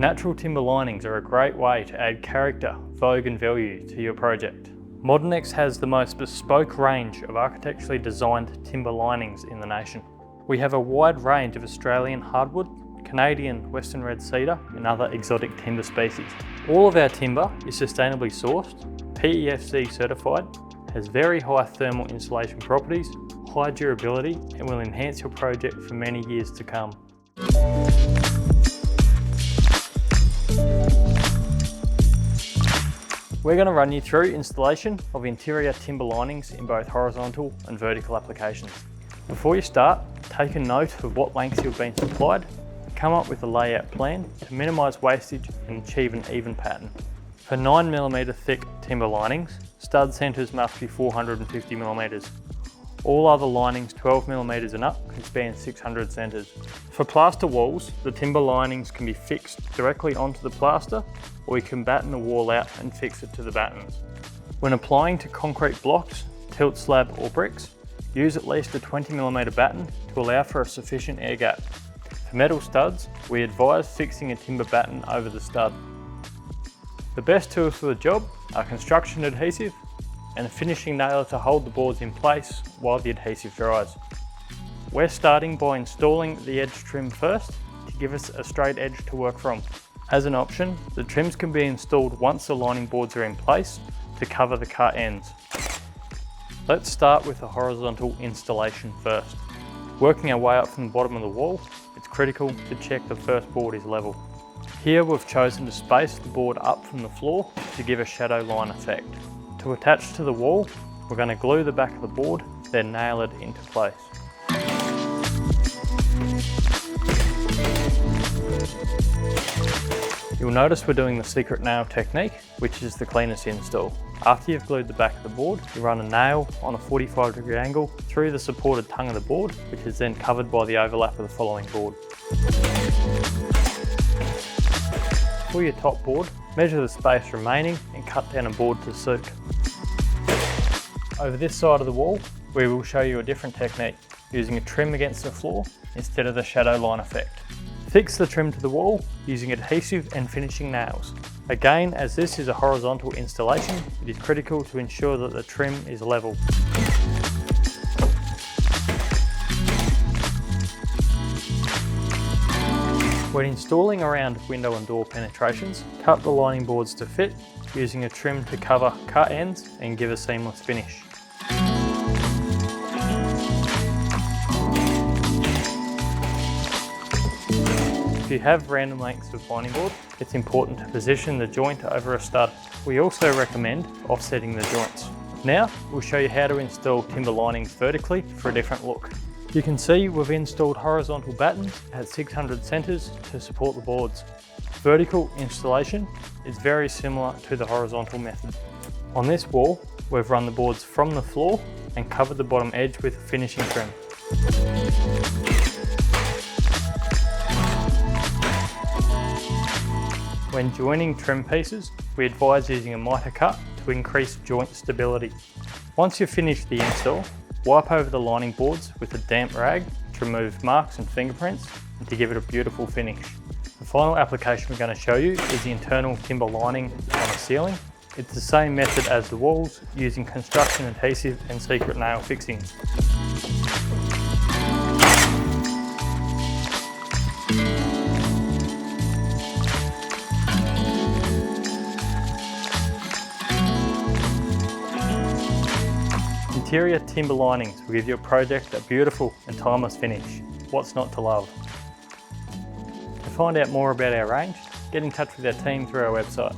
Natural timber linings are a great way to add character, vogue and value to your project. Modinex has the most bespoke range of architecturally designed timber linings in the nation. We have a wide range of Australian hardwood, Canadian Western red cedar and other exotic timber species. All of our timber is sustainably sourced, PEFC certified, has very high thermal insulation properties, high durability and will enhance your project for many years to come. We're going to run you through installation of interior timber linings in both horizontal and vertical applications. Before you start, take a note of what lengths you've been supplied. Come up with a layout plan to minimise wastage and achieve an even pattern. For 9mm thick timber linings, stud centres must be 450mm. All other linings 12mm and up can span 600 centres. For plaster walls, the timber linings can be fixed directly onto the plaster, or you can batten the wall out and fix it to the battens. When applying to concrete blocks, tilt slab or bricks, use at least a 20mm batten to allow for a sufficient air gap. For metal studs, we advise fixing a timber batten over the stud. The best tools for the job are construction adhesive and a finishing nailer to hold the boards in place while the adhesive dries. We're starting by installing the edge trim first to give us a straight edge to work from. As an option, the trims can be installed once the lining boards are in place to cover the cut ends. Let's start with the horizontal installation first. Working our way up from the bottom of the wall, it's critical to check the first board is level. Here we've chosen to space the board up from the floor to give a shadow line effect. To attach to the wall, we're going to glue the back of the board, then nail it into place. You'll notice we're doing the secret nail technique, which is the cleanest install. After you've glued the back of the board, you run a nail on a 45-degree angle through the supported tongue of the board, which is then covered by the overlap of the following board. For your top board, measure the space remaining and cut down a board to suit. Over this side of the wall, we will show you a different technique, using a trim against the floor instead of the shadow line effect. Fix the trim to the wall using adhesive and finishing nails. Again, as this is a horizontal installation, it is critical to ensure that the trim is level. When installing around window and door penetrations, cut the lining boards to fit, using a trim to cover cut ends and give a seamless finish. If you have random lengths of lining board, it's important to position the joint over a stud. We also recommend offsetting the joints. Now, we'll show you how to install timber linings vertically for a different look. You can see we've installed horizontal battens at 600 centres to support the boards. Vertical installation is very similar to the horizontal method. On this wall, we've run the boards from the floor and covered the bottom edge with a finishing trim. When joining trim pieces, we advise using a mitre cut to increase joint stability. Once you've finished the install, wipe over the lining boards with a damp rag to remove marks and fingerprints and to give it a beautiful finish. The final application we're going to show you is the internal timber lining on the ceiling. It's the same method as the walls, using construction adhesive and secret nail fixings. Interior timber linings will give your project a beautiful and timeless finish. What's not to love? To find out more about our range, get in touch with our team through our website.